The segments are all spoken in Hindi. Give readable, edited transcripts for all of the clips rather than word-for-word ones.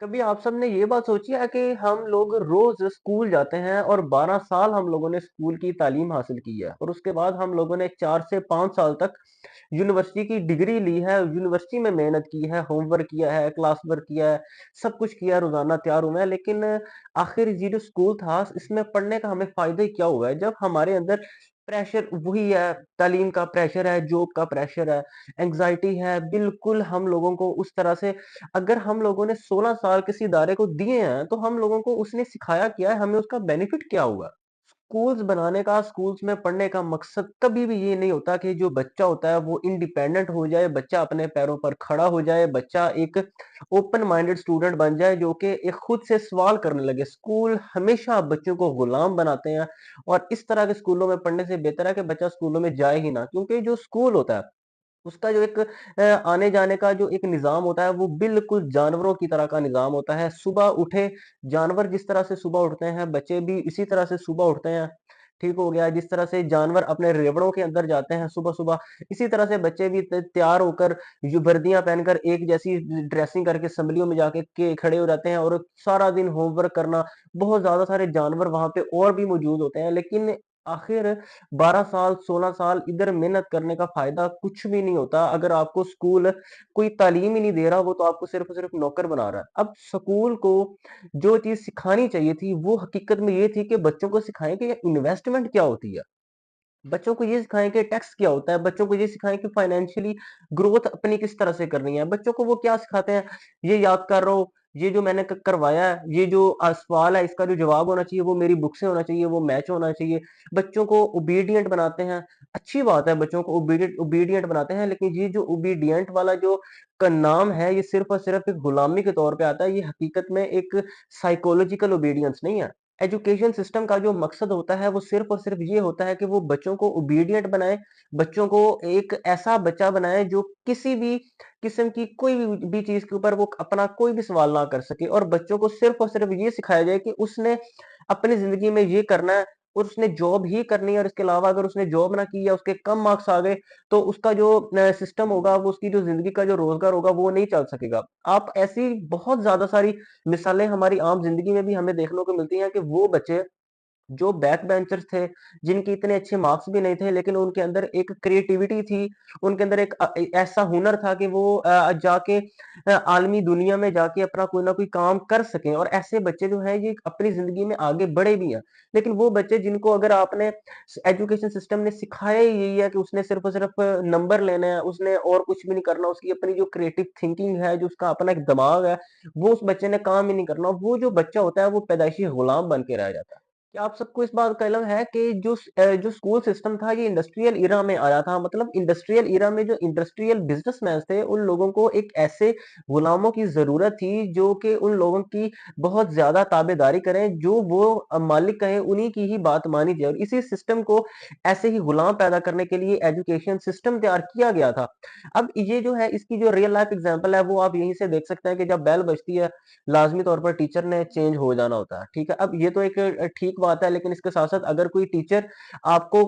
कभी आप सबने ये बात सोची है कि हम लोग रोज स्कूल जाते हैं और 12 साल हम लोगों ने स्कूल की तालीम हासिल की है और उसके बाद हम लोगों ने 4 से 5 साल तक यूनिवर्सिटी की डिग्री ली है, यूनिवर्सिटी में मेहनत की है, होमवर्क किया है, क्लास वर्क किया है, सब कुछ किया है, रोजाना तैयार हुए हैं, लेकिन आखिर ये जो स्कूल था इसमें पढ़ने का हमें फायदा ही क्या हुआ है जब हमारे अंदर प्रेशर वही है, तालीम का प्रेशर है, जॉब का प्रेशर है, एंग्जाइटी है। बिल्कुल हम लोगों को उस तरह से, अगर हम लोगों ने 16 साल किसी इदारे को दिए हैं, तो हम लोगों को उसने सिखाया क्या है, हमें उसका बेनिफिट क्या हुआ? स्कूल्स बनाने का, स्कूल्स में पढ़ने का मकसद कभी भी ये नहीं होता कि जो बच्चा होता है वो इंडिपेंडेंट हो जाए, बच्चा अपने पैरों पर खड़ा हो जाए, बच्चा एक ओपन माइंडेड स्टूडेंट बन जाए जो कि एक खुद से सवाल करने लगे। स्कूल हमेशा बच्चों को गुलाम बनाते हैं और इस तरह के स्कूलों में पढ़ने से बेहतर है कि बच्चा स्कूलों में जाए ही ना, क्योंकि जो स्कूल होता है उसका जो एक आने-जाने का जो एक निज़ाम होता है, वो बिल्कुल जानवरों की तरह का निज़ाम होता है। सुबह उठे, जानवर जिस तरह से सुबह उठते हैं, बच्चे भी इसी तरह से सुबह उठते हैं। ठीक हो गया? जिस तरह से जानवर अपने रेवड़ों के अंदर जाते हैं सुबह-सुबह, इसी तरह से बच्चे भी तैयार होकर, जो वर्दियाँ पहनकर एक जैसी ड्रेसिंग करके असेंबलियों में जाके के खड़े हो जाते हैं और सारा दिन होमवर्क करना। बहुत ज़्यादा सारे जानवर वहाँ पे और भी मौजूद होते हैं, लेकिन आखिर 12 साल, 16 साल इधर मेहनत करने का फ़ायदा कुछ भी नहीं होता, अगर आपको स्कूल कोई तालीम ही नहीं दे रहा, वो तो आपको सिर्फ़ और सिर्फ़ नौकर बना रहा है। अब स्कूल को जो चीज़ सिखानी चाहिए थी, वो हकीकत में ये थी कि बच्चों को सिखाएँ कि इन्वेस्टमेंट क्या होती है। बच्चों को ये सिखाएँ कि टैक्स क्या होता है, बच्चों को ये सिखाएँ कि फाइनेंशियली ग्रोथ अपनी किस तरह से करनी है। बच्चों को वो क्या सिखाते हैं, ये याद कर रहो, ये जो मैंने क करवाया है, ये जो सवाल है इसका जो जवाब होना चाहिए वो मेरी बुक से होना चाहिए, वो मैच होना चाहिए। बच्चों को ओबीडिएंट बनाते हैं, अच्छी बात है बच्चों को ओबीडिएंट ओबीडिएंट बनाते हैं, लेकिन ये जो ओबीडिएंट वाला जो का नाम है, ये सिर्फ़ और सिर्फ़ एक गुलामी के तौर पे आता है, ये हकीकत में एक साइकोलॉजिकल ओबीडियंस नहीं है। एजुकेशन सिस्टम का जो मकसद होता है वो सिर्फ़ और सिर्फ़ ये होता है कि वो बच्चों को ओबीडिएंट बनाए, बच्चों को एक ऐसा बच्चा बनाए जो किसी भी किस्म की कोई भी चीज़ के ऊपर वो अपना कोई भी सवाल ना कर सके, और बच्चों को सिर्फ़ और सिर्फ़ ये सिखाया जाए कि उसने अपनी ज़िंदगी में ये करना है और उसने जॉब ही करनी है, और इसके अलावा अगर उसने जॉब ना की या उसके कम मार्क्स आ गए, तो उसका जो सिस्टम होगा, वो उसकी जो ज़िंदगी का जो रोज़गार होगा वो नहीं चल सकेगा। आप ऐसी बहुत ज़्यादा सारी मिसालें हमारी आम ज़िंदगी में भी हमें देखने को मिलती हैं कि वो बच्चे जो बैक बेंचर्स थे, जिनके इतने अच्छे मार्क्स भी नहीं थे, लेकिन उनके अंदर एक क्रिएटिविटी थी, उनके अंदर एक ऐसा हुनर था कि वो जाके आलमी दुनिया में जाके अपना कोई ना कोई काम कर सकें, और ऐसे बच्चे जो हैं ये अपनी ज़िंदगी में आगे बढ़े भी हैं। लेकिन वो बच्चे जिनको अगर आपने एजुकेशन सिस्टम ने सिखाया ही यही है कि उसने सिर्फ़ और सिर्फ़ नंबर लेने हैं, उसने और कुछ भी नहीं करना, उसकी अपनी जो क्रिएटिव थिंकिंग है, जो उसका अपना एक दिमाग है, वो उस बच्चे ने काम ही नहीं करना। वो जो बच्चा होता है, वो पैदाइशी गुलाम बन के रह जाता है। क्या आप सबको इस बात का इल्म है कि जो स्कूल सिस्टम था ये इंडस्ट्रियल एरा में आया था, मतलब इंडस्ट्रियल एरा में जो इंडस्ट्रियल बिजनेसमैन थे उन लोगों को एक ऐसे गुलामों की जरूरत थी जो कि उन लोगों की बहुत ज्यादा ताबेदारी करें, जो वो मालिक कहे उन्हीं की ही बात मानी जाए, और इसी सिस्टम को ऐसे ही गुलाम पैदा करने के लिए एजुकेशन सिस्टम तैयार किया गया था। अब ये जो है इसकी जो रियल लाइफ एग्जांपल है वो आप यहीं से देख सकते हैं कि जब बेल बजती है लाजमी तौर पर टीचर ने चेंज हो जाना होता है, ठीक है। अब ये तो एक ठीक बात है, लेकिन इसके साथ साथ अगर कोई टीचर आपको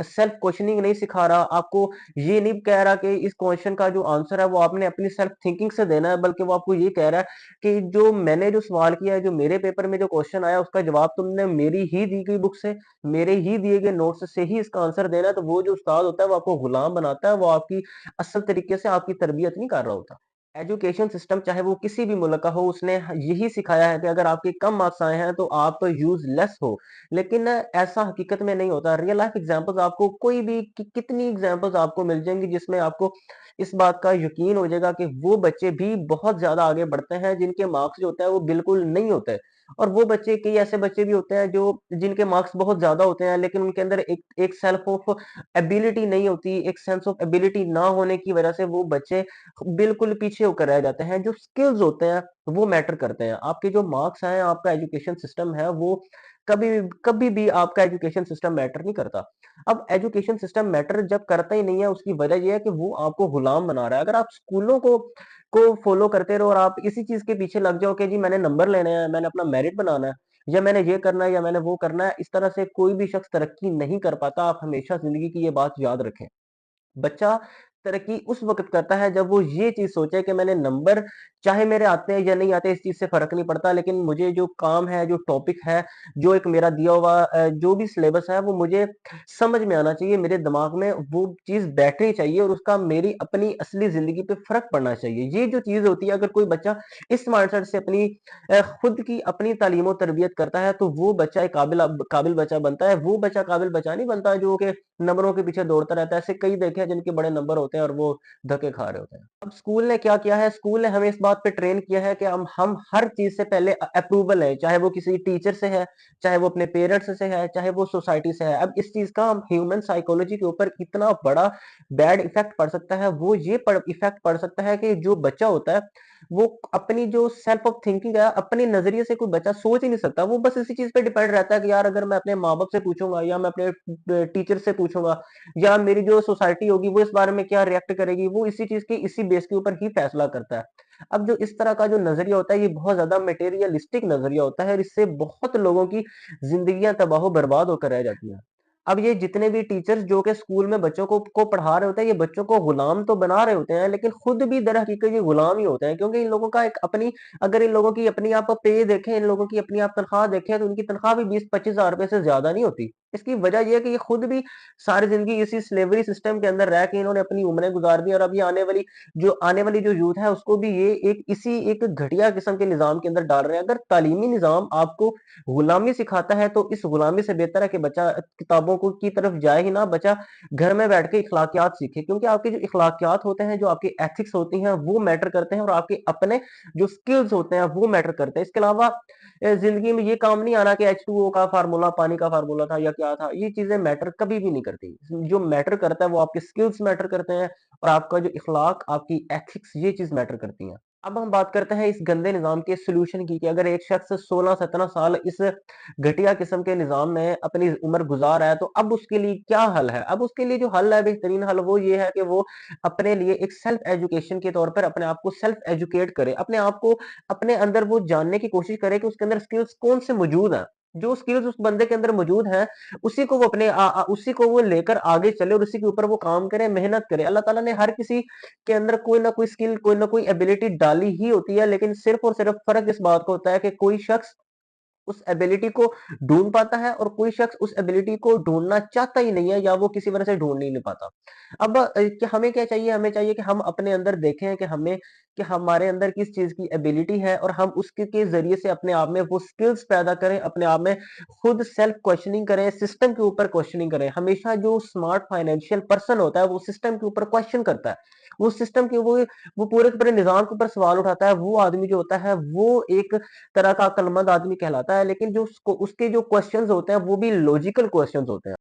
सेल्फ क्वेश्चनिंग नहीं सिखा रहा, आपको ये नहीं कह रहा कि इस क्वेश्चन का जो आंसर है वो आपने अपनी सेल्फ थिंकिंग से देना है, बल्कि वो आपको ये कह रहा है कि जो मैंने जो सवाल किया है, जो मेरे पेपर में जो क्वेश्चन आया उसका जवाब तुमने मेरी ही दी गई बुक से, मेरे ही दिए गए नोट्स से ही इसका आंसर देना है, तो वो जो उस्ताद होता है वो आपको गुलाम बनाता है, वो आपकी असल तरीके से आपकी तरबियत नहीं कर रहा होता। एजुकेशन सिस्टम चाहे वो किसी भी मुल्क का हो, उसने यही सिखाया है कि अगर आपके कम मार्क्स आए हैं तो आप यूजलेस हो, लेकिन ऐसा हकीकत में नहीं होता। रियल लाइफ एग्जांपल्स आपको कोई भी कितनी एग्जांपल्स आपको मिल जाएंगी जिसमें आपको इस बात का यकीन हो जाएगा कि वो बच्चे भी बहुत ज्यादा आगे बढ़ते हैं जिनके मार्क्स जो होते हैं वो बिल्कुल नहीं होते, और वो बच्चे, कई ऐसे बच्चे भी होते हैं जो जिनके मार्क्स बहुत ज्यादा होते हैं लेकिन उनके अंदर एक सेल्फ ऑफ एबिलिटी नहीं होती, एक सेंस ऑफ एबिलिटी ना होने की वजह से वो बच्चे बिल्कुल पीछे होकर रह जाते हैं। जो स्किल्स होते हैं वो मैटर करते हैं। आपके जो मार्क्स हैं, आपका एजुकेशन सिस्टम है, वो कभी भी आपका एजुकेशन सिस्टम मैटर नहीं करता। अब एजुकेशन सिस्टम मैटर जब करता ही नहीं है, उसकी वजह ये है कि वो आपको गुलाम बना रहा है। अगर आप स्कूलों को फॉलो करते रहो और आप इसी चीज के पीछे लग जाओ कि जी मैंने नंबर लेने हैं, मैंने अपना मेरिट बनाना है, या मैंने ये करना है या मैंने वो करना है, इस तरह से कोई भी शख्स तरक्की नहीं कर पाता। आप हमेशा जिंदगी की ये बात याद रखें। बच्चा तरक्की उस वक़्त करता है जब वो ये चीज़ सोचे कि मैंने नंबर चाहे मेरे आते हैं या नहीं आते इस चीज़ से फ़र्क नहीं पड़ता, लेकिन मुझे जो काम है, जो टॉपिक है, जो एक मेरा दिया हुआ जो भी सिलेबस है वो मुझे समझ में आना चाहिए, मेरे दिमाग में वो चीज़ बैठनी चाहिए और उसका मेरी अपनी असली ज़िंदगी पे फ़र्क पड़ना चाहिए। ये जो चीज़ होती है अगर कोई बच्चा इस माइंडसेट से अपनी खुद की अपनी तालीम और तरबियत करता है तो वो बच्चा एक काबिल बच्चा बनता है। वो बच्चा काबिल बच्चा नहीं बनता जो कि नंबरों के पीछे दौड़ता रहता है। ऐसे कई देखे हैं जिनके बड़े नंबर होते हैं और वो धक्के खा रहे होते हैं। अब स्कूल ने क्या किया है, स्कूल ने हमें इस बात पे ट्रेन किया है कि हम हर चीज़ से पहले अप्रूवल है, चाहे वो किसी टीचर से है, चाहे वो अपने पेरेंट्स से है, चाहे वो सोसाइटी से है। अब इस चीज़ का ह्यूमन साइकोलॉजी के ऊपर इतना बड़ा बैड इफ़ेक्ट पड़ सकता है, वो ये इफ़ेक्ट पड़ सकता है कि जो बच्चा होता है, वो अपनी जो सेल्फ ऑफ थिंकिंग है, अपने नज़रिए से कोई बच्चा सोच ही नहीं सकता। वो बस इसी चीज़ पे डिपेंड रहता है कि यार अगर मैं अपने माँ-बाप से पूछूँगा या मैं अपने टीचर से पूछूँगा या मेरी जो सोसाइटी होगी वो इस बारे में क्या रिएक्ट करेगी, वो इसी चीज़ की इसी बेस के ऊपर ही फैसला करता है। अब जो इस तरह का जो नज़रिया होता है ये बहुत ज़्यादा मटेरियलिस्टिक नज़रिया होता है और इससे बहुत लोगों की ज़िंदगियाँ तबाह-ओ-बर्बाद होकर रह जाती हैं। अब ये जितने भी टीचर्स जो कि स्कूल में बच्चों को पढ़ा रहे होते हैं, ये बच्चों को गुलाम तो बना रहे होते हैं, लेकिन खुद भी दर हकीकत ये गुलाम ही होते हैं क्योंकि इन लोगों का एक अपनी अगर इन लोगों की अपनी आप पे देखें, इन लोगों की अपनी आप तनख्वाह देखें, तो उनकी तनख्वाह भी 20-25 हज़ार रुपए से ज़्यादा नहीं होती। इसकी वजह ये है कि ये खुद भी सारी ज़िंदगी इसी स्लेवरी सिस्टम के अंदर रह के इन्होंने अपनी उम्रें गुज़ार दी और अभी आने वाली जो यूथ है उसको भी ये एक घटिया किस्म के निज़ाम के अंदर डाल रहे हैं। अगर तालीमी निज़ाम आपको गुलामी सिखाता है तो इस गुलामी से बेहतर है कि बच्चा किताबों को की तरफ जाए ही ना, बच्चा घर में बैठ के इखलाकियात सीखे क्योंकि आपके जो इखलाकियात होते हैं, जो आपकी एथिक्स होती हैं, वो मैटर करते हैं और आपके अपने जो स्किल्स होते हैं, वो मैटर करते हैं। इसके अलावा ज़िंदगी में ये काम नहीं आना कि H2O का फ़ॉर्मूला पानी का फ़ॉर्मूला था या क्या था, ये चीज़ें मैटर कभी भी नहीं करती। जो मैटर करता है वो आपके स्किल्स मैटर करते हैं और आपका जो इखलाक, आपकी एथिक्स ये चीज़ मैटर करती हैं। अब हम बात करते हैं इस गंदे निज़ाम के सॉल्यूशन की कि अगर एक शख्स 16-17 साल इस घटिया किस्म के निज़ाम में अपनी उम्र गुज़ार रहा है, तो अब उसके लिए क्या हल है? अब उसके लिए जो हल है, बेहतरीन हल वो ये है कि वो अपने लिए एक सेल्फ एजुकेशन के तौर पर अपने आप को सेल्फ एजुकेट करे। अपने आप को अपने अंदर वो जानने की कोशिश करे कि उसके अंदर स्किल्स कौन से मौजूद हैं। जो स्किल्स उस बंदे के अंदर मौजूद हैं, उसी को वो लेकर आगे चले और उसी के ऊपर वो काम करे, मेहनत करे। अल्लाह ताला ने हर किसी के अंदर कोई ना कोई स्किल, कोई ना कोई एबिलिटी डाली ही होती है, लेकिन सिर्फ़ और सिर्फ़ फ़र्क इस बात का होता है कि कोई शख्स उस एबिलिटी को ढूँढ पाता है और कोई शख्स उस एबिलिटी को ढूँढना चाहता ही नहीं है या वो किसी वजह से ढूँढ ही नहीं पाता। अब क्या हमें क्या चाहिए? हमें चाहिए कि हम अपने अंदर देखें कि हमारे अंदर किस चीज़ की एबिलिटी है और हम उसके के ज़रिए से अपने आप में वो स्किल्स पैदा करें, अपने आप में खुद सेल्फ क्वेश्चनिंग करें, सिस्टम के ऊपर क्वेश्चनिंग करें। हमेशा जो स्मार्ट फाइनेंशियल पर्सन होता है, वो सिस्टम के ऊपर क्वेश्चन करता है। वो सिस्टम के वो पूरे के पूरे निज़ाम के ऊपर सवाल उठाता है। वो आदमी जो होता है, वो एक तरह का अक्लमंद आदमी कहलाता है, लेकिन जो उसके जो क्वेश्चंस होते हैं, वो भी लॉजिकल क्वेश्चंस होते हैं।